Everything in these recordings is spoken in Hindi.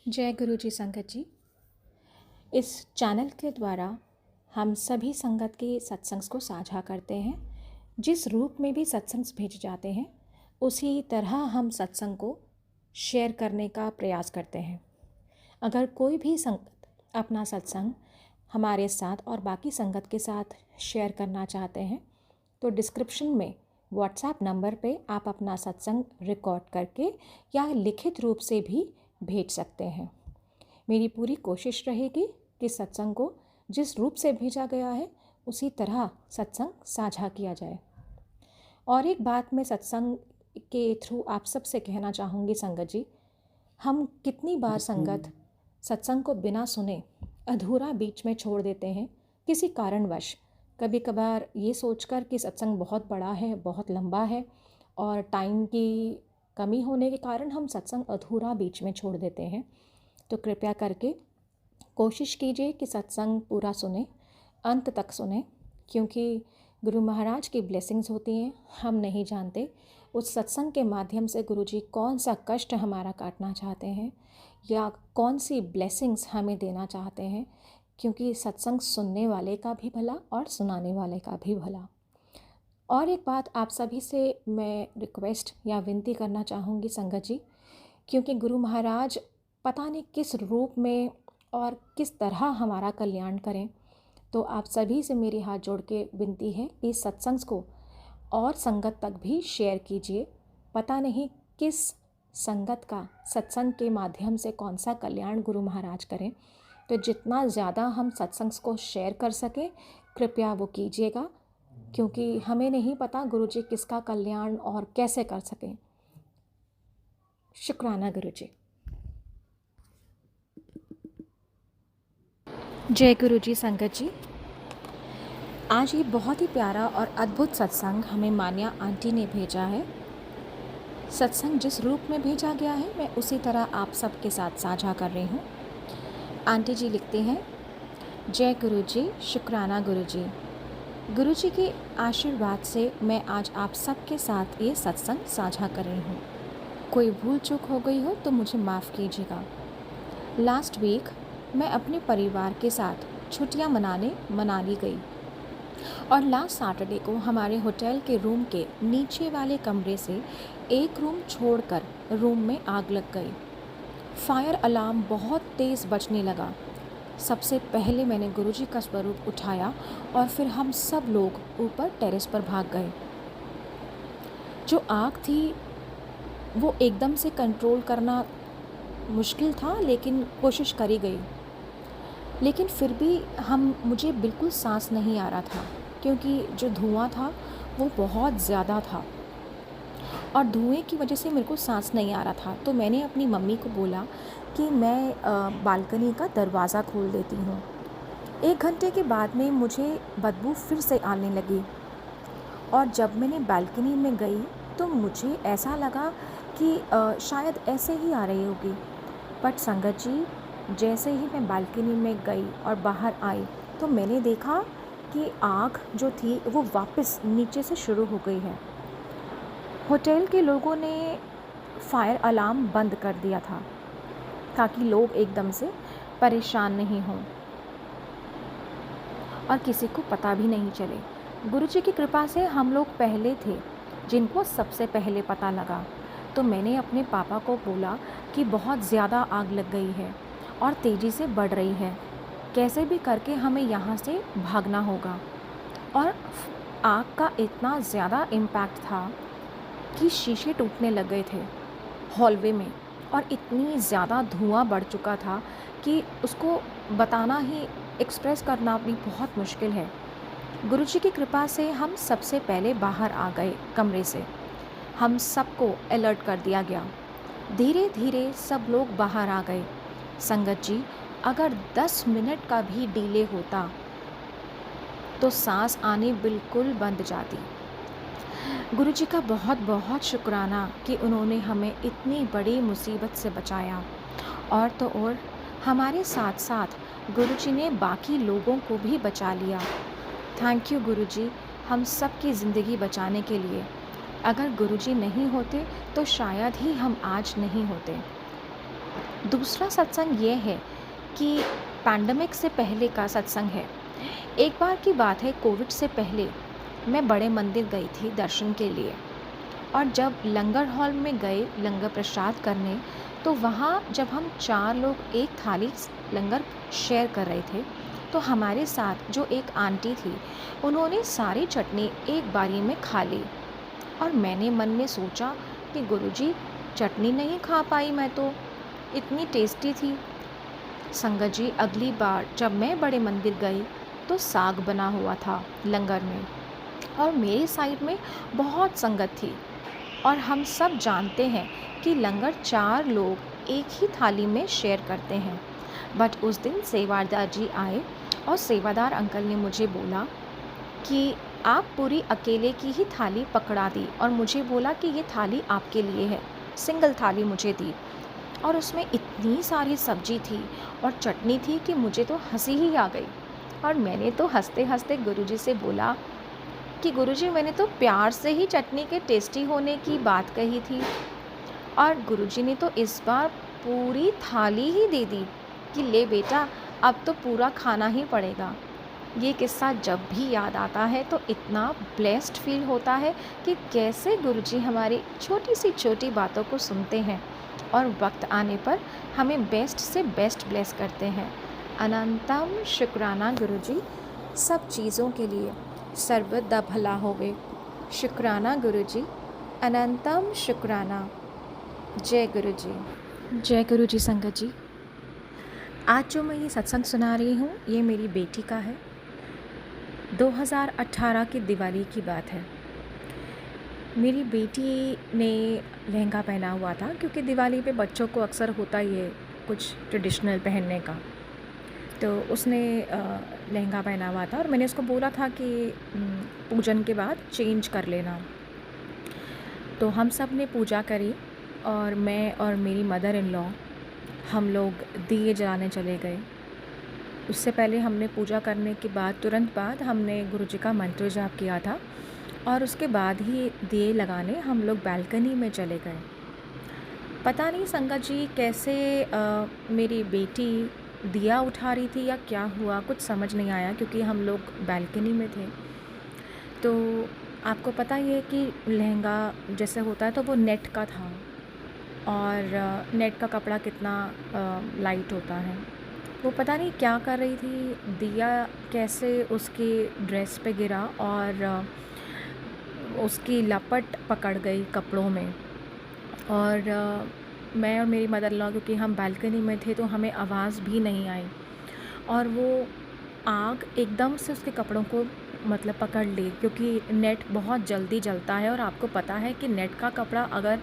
जय गुरु जी संगत जी। इस चैनल के द्वारा हम सभी संगत के सत्संग को साझा करते हैं। जिस रूप में भी सत्संग भेजे जाते हैं उसी तरह हम सत्संग को शेयर करने का प्रयास करते हैं। अगर कोई भी संगत अपना सत्संग हमारे साथ और बाकी संगत के साथ शेयर करना चाहते हैं तो डिस्क्रिप्शन में व्हाट्सएप नंबर पे आप अपना सत्संग रिकॉर्ड करके या लिखित रूप से भी भेज सकते हैं। मेरी पूरी कोशिश रहेगी कि सत्संग को जिस रूप से भेजा गया है उसी तरह सत्संग साझा किया जाए। और एक बात मैं सत्संग के थ्रू आप सब से कहना चाहूँगी संगत जी, हम कितनी बार संगत सत्संग को बिना सुने अधूरा बीच में छोड़ देते हैं किसी कारणवश। कभी कभार ये सोचकर कि सत्संग बहुत बड़ा है, बहुत लंबा है और टाइम की कमी होने के कारण हम सत्संग अधूरा बीच में छोड़ देते हैं। तो कृपया करके कोशिश कीजिए कि सत्संग पूरा सुने, अंत तक सुने, क्योंकि गुरु महाराज की ब्लेसिंग्स होती हैं। हम नहीं जानते उस सत्संग के माध्यम से गुरु जी कौन सा कष्ट हमारा काटना चाहते हैं या कौन सी ब्लेसिंग्स हमें देना चाहते हैं, क्योंकि सत्संग सुनने वाले का भी भला और सुनाने वाले का भी भला। और एक बात आप सभी से मैं रिक्वेस्ट या विनती करना चाहूँगी संगत जी, क्योंकि गुरु महाराज पता नहीं किस रूप में और किस तरह हमारा कल्याण करें, तो आप सभी से मेरी हाथ जोड़ के विनती है कि सत्संग को और संगत तक भी शेयर कीजिए। पता नहीं किस संगत का सत्संग के माध्यम से कौन सा कल्याण गुरु महाराज करें, तो जितना ज़्यादा हम सत्संग को शेयर कर सकें कृपया वो कीजिएगा, क्योंकि हमें नहीं पता गुरु जी किसका कल्याण और कैसे कर सकें। शुक्राना गुरु जी। जय गुरु जी संगत जी। आज ये बहुत ही प्यारा और अद्भुत सत्संग हमें मान्या आंटी ने भेजा है। सत्संग जिस रूप में भेजा गया है मैं उसी तरह आप सबके साथ साझा कर रही हूँ। आंटी जी लिखते हैं, जय गुरु जी, शुक्राना गुरु जी। गुरु जी के आशीर्वाद से मैं आज आप सबके साथ ये सत्संग साझा कर रही हूँ। कोई भूल चूक हो गई हो तो मुझे माफ़ कीजिएगा। लास्ट वीक मैं अपने परिवार के साथ छुट्टियाँ मनाने मनाली गई और लास्ट सैटरडे को हमारे होटल के रूम के नीचे वाले कमरे से एक रूम छोड़कर रूम में आग लग गई। फायर अलार्म बहुत तेज़ बजने लगा। सबसे पहले मैंने गुरुजी का स्वरूप उठाया और फिर हम सब लोग ऊपर टेरेस पर भाग गए। जो आग थी वो एकदम से कंट्रोल करना मुश्किल था, लेकिन कोशिश करी गई। लेकिन फिर भी मुझे बिल्कुल सांस नहीं आ रहा था, क्योंकि जो धुआं था वो बहुत ज़्यादा था और धुएं की वजह से मेरे को सांस नहीं आ रहा था। तो मैंने अपनी मम्मी को बोला कि मैं बालकनी का दरवाज़ा खोल देती हूँ। 1 घंटे के बाद में मुझे बदबू फिर से आने लगी और जब मैंने बालकनी में गई तो मुझे ऐसा लगा कि शायद ऐसे ही आ रही होगी। बट संगत जी, जैसे ही मैं बालकनी में गई और बाहर आई तो मैंने देखा कि आग जो थी वो वापस नीचे से शुरू हो गई है। होटल के लोगों ने फायर अलार्म बंद कर दिया था ताकि लोग एकदम से परेशान नहीं हों और किसी को पता भी नहीं चले। गुरुजी की कृपा से हम लोग पहले थे जिनको सबसे पहले पता लगा। तो मैंने अपने पापा को बोला कि बहुत ज़्यादा आग लग गई है और तेज़ी से बढ़ रही है, कैसे भी करके हमें यहाँ से भागना होगा। और आग का इतना ज़्यादा इम्पैक्ट था कि शीशे टूटने लग गए थे हॉलवे में और इतनी ज़्यादा धुआं बढ़ चुका था कि उसको बताना ही, एक्सप्रेस करना भी बहुत मुश्किल है। गुरुजी की कृपा से हम सबसे पहले बाहर आ गए कमरे से। हम सबको अलर्ट कर दिया गया। धीरे धीरे सब लोग बाहर आ गए। संगत जी, अगर 10 मिनट का भी डिले होता तो सांस आनी बिल्कुल बंद जाती। गुरुजी का बहुत बहुत शुक्राना कि उन्होंने हमें इतनी बड़ी मुसीबत से बचाया। और तो और हमारे साथ साथ गुरुजी ने बाकी लोगों को भी बचा लिया। थैंक यू गुरुजी, हम सब की ज़िंदगी बचाने के लिए। अगर गुरुजी नहीं होते तो शायद ही हम आज नहीं होते। दूसरा सत्संग ये है कि पैंडमिक से पहले का सत्संग है। एक बार की बात है, कोविड से पहले मैं बड़े मंदिर गई थी दर्शन के लिए, और जब लंगर हॉल में गए लंगर प्रसाद करने, तो वहाँ जब हम 4 लोग एक थाली लंगर शेयर कर रहे थे, तो हमारे साथ जो एक आंटी थी, उन्होंने सारी चटनी एक बारी में खा ली। और मैंने मन में सोचा कि गुरुजी, चटनी नहीं खा पाई मैं तो, इतनी टेस्टी थी। संगत जी, अगली बार जब मैं बड़े मंदिर गई तो साग बना हुआ था लंगर में, और मेरी साइड में बहुत संगत थी, और हम सब जानते हैं कि लंगर 4 लोग एक ही थाली में शेयर करते हैं। बट उस दिन सेवादार जी आए और सेवादार अंकल ने मुझे बोला कि आप पूरी अकेले की ही थाली पकड़ा दी, और मुझे बोला कि ये थाली आपके लिए है। सिंगल थाली मुझे दी, और उसमें इतनी सारी सब्जी थी और चटनी थी कि मुझे तो हंसी ही आ गई। और मैंने तो हंसते हंसते गुरुजी से बोला कि गुरुजी, मैंने तो प्यार से ही चटनी के टेस्टी होने की बात कही थी, और गुरुजी ने तो इस बार पूरी थाली ही दे दी कि ले बेटा, अब तो पूरा खाना ही पड़ेगा। ये किस्सा जब भी याद आता है तो इतना ब्लेस्ड फील होता है कि कैसे गुरुजी हमारी छोटी सी छोटी बातों को सुनते हैं और वक्त आने पर हमें बेस्ट से बेस्ट ब्लेस करते हैं। अनंतम शुक्राना गुरुजी, सब चीज़ों के लिए। सर्वदा भला होवे। शुक्राना गुरुजी, अनंतम शुक्राना। जय गुरुजी। जय गुरुजी। संगत जी, आज जो मैं ये सत्संग सुना रही हूँ, ये मेरी बेटी का है। 2018 की दिवाली की बात है। मेरी बेटी ने लहंगा पहना हुआ था, क्योंकि दिवाली पे बच्चों को अक्सर होता ही है कुछ ट्रेडिशनल पहनने का। तो उसने लहंगा पहना हुआ था, और मैंने उसको बोला था कि पूजन के बाद चेंज कर लेना। तो हम सब ने पूजा करी, और मैं और मेरी मदर इन लॉ हम लोग दिए जलाने चले गए। उससे पहले हमने पूजा करने के बाद तुरंत बाद हमने गुरुजी का मंत्र जाप किया था, और उसके बाद ही दिए लगाने हम लोग बालकनी में चले गए। पता नहीं संगत जी कैसे मेरी बेटी दिया उठा रही थी या क्या हुआ, कुछ समझ नहीं आया, क्योंकि हम लोग बालकनी में थे। तो आपको पता ही है कि लहंगा जैसे होता है तो वो नेट का था, और नेट का कपड़ा कितना लाइट होता है। वो पता नहीं क्या कर रही थी, दिया कैसे उसकी ड्रेस पे गिरा और उसकी लपट पकड़ गई कपड़ों में। और मैं और मेरी मदर इन लॉ, क्योंकि हम बालकनी में थे, तो हमें आवाज़ भी नहीं आई, और वो आग एकदम से उसके कपड़ों को मतलब पकड़ ली, क्योंकि नेट बहुत जल्दी जलता है, और आपको पता है कि नेट का कपड़ा अगर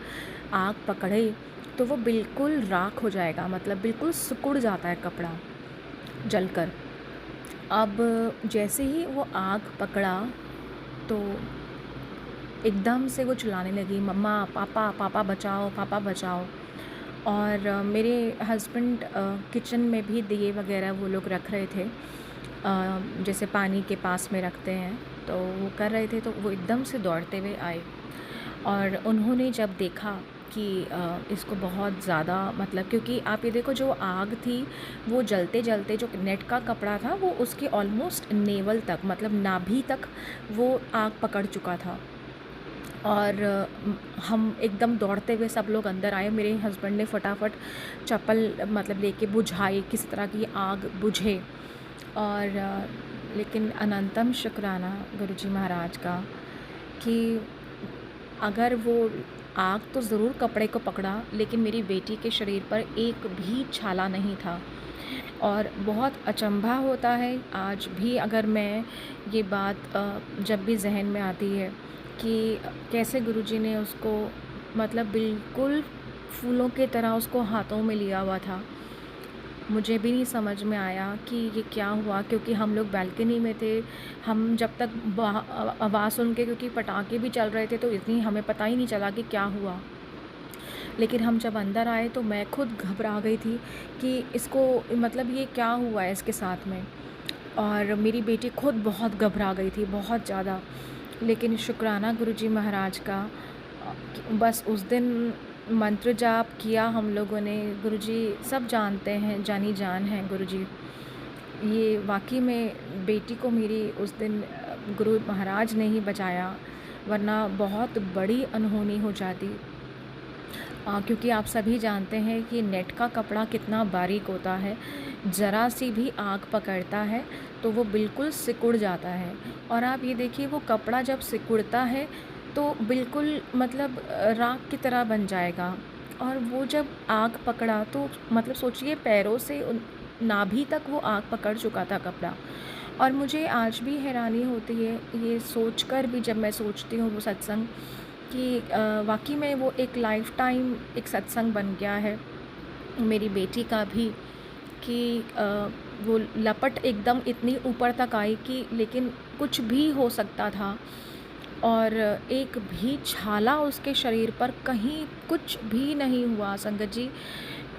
आग पकड़े तो वो बिल्कुल राख हो जाएगा, मतलब बिल्कुल सिकुड़ जाता है कपड़ा जलकर। अब जैसे ही वो आग पकड़ा तो एकदम से वो चिल्लाने लगी, मम्मा, पापा, पापा बचाओ, पापा बचाओ। और मेरे हस्बैंड किचन में भी दिए वगैरह वो लोग रख रहे थे, जैसे पानी के पास में रखते हैं, तो वो कर रहे थे। तो वो एकदम से दौड़ते हुए आए, और उन्होंने जब देखा कि इसको बहुत ज़्यादा, मतलब क्योंकि आप ये देखो, जो आग थी वो जलते जलते जो नेट का कपड़ा था वो उसके ऑलमोस्ट नेवल तक, मतलब नाभि तक वो आग पकड़ चुका था। और हम एकदम दौड़ते हुए सब लोग अंदर आए। मेरे हस्बैंड ने फटाफट चप्पल मतलब लेके बुझाई, किस तरह की आग बुझे। और लेकिन अनंतम शुक्राना गुरुजी महाराज का कि अगर वो आग तो ज़रूर कपड़े को पकड़ा, लेकिन मेरी बेटी के शरीर पर एक भी छाला नहीं था। और बहुत अचंभा होता है आज भी, अगर मैं ये बात जब भी जहन में आती है कि कैसे गुरुजी ने उसको मतलब बिल्कुल फूलों की तरह उसको हाथों में लिया हुआ था। मुझे भी नहीं समझ में आया कि ये क्या हुआ, क्योंकि हम लोग बालकनी में थे। हम जब तक आवाज़ सुन के, क्योंकि पटाखे भी चल रहे थे, तो इतनी हमें पता ही नहीं चला कि क्या हुआ। लेकिन हम जब अंदर आए तो मैं खुद घबरा गई थी कि इसको मतलब ये क्या हुआ है इसके साथ में। और मेरी बेटी खुद बहुत घबरा गई थी, बहुत ज़्यादा। लेकिन शुक्राना गुरुजी महाराज का, बस उस दिन मंत्र जाप किया हम लोगों ने। गुरुजी सब जानते हैं, जानी जान हैं गुरुजी। ये वाकई में बेटी को मेरी उस दिन गुरु महाराज ने ही बचाया, वरना बहुत बड़ी अनहोनी हो जाती। क्योंकि आप सभी जानते हैं कि नेट का कपड़ा कितना बारीक होता है, ज़रा सी भी आग पकड़ता है तो वो बिल्कुल सिकुड़ जाता है। और आप ये देखिए, वो कपड़ा जब सिकुड़ता है तो बिल्कुल मतलब राख की तरह बन जाएगा। और वो जब आग पकड़ा तो मतलब सोचिए, पैरों से नाभि तक वो आग पकड़ चुका था कपड़ा। और मुझे आज भी हैरानी होती है ये सोचकर भी, जब मैं सोचती हूँ वो सत्संग, कि वाकई में वो एक लाइफ टाइम एक सत्संग बन गया है मेरी बेटी का भी, कि वो लपट एकदम इतनी ऊपर तक आई कि लेकिन कुछ भी हो सकता था। और एक भी छाला उसके शरीर पर कहीं कुछ भी नहीं हुआ संगत जी।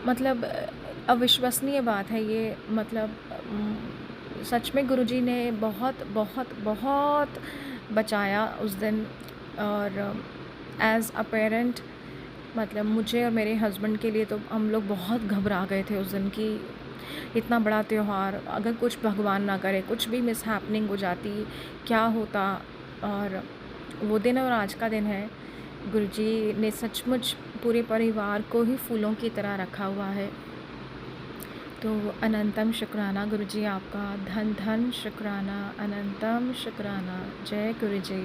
मतलब अविश्वसनीय बात है ये। मतलब सच में गुरुजी ने बहुत बहुत बहुत बचाया उस दिन। और एज़ अ पेरेंट, मतलब मुझे और मेरे हस्बैंड के लिए तो हम लोग बहुत घबरा गए थे उस दिन कि इतना बड़ा त्यौहार, अगर कुछ भगवान ना करे कुछ भी मिस हैपनिंग हो जाती, क्या होता। और वो दिन और आज का दिन है, गुरुजी ने सचमुच पूरे परिवार को ही फूलों की तरह रखा हुआ है। तो अनंतम शुक्राना गुरुजी आपका, धन धन शुक्राना, अनंतम शुक्राना। जय गुरुजी।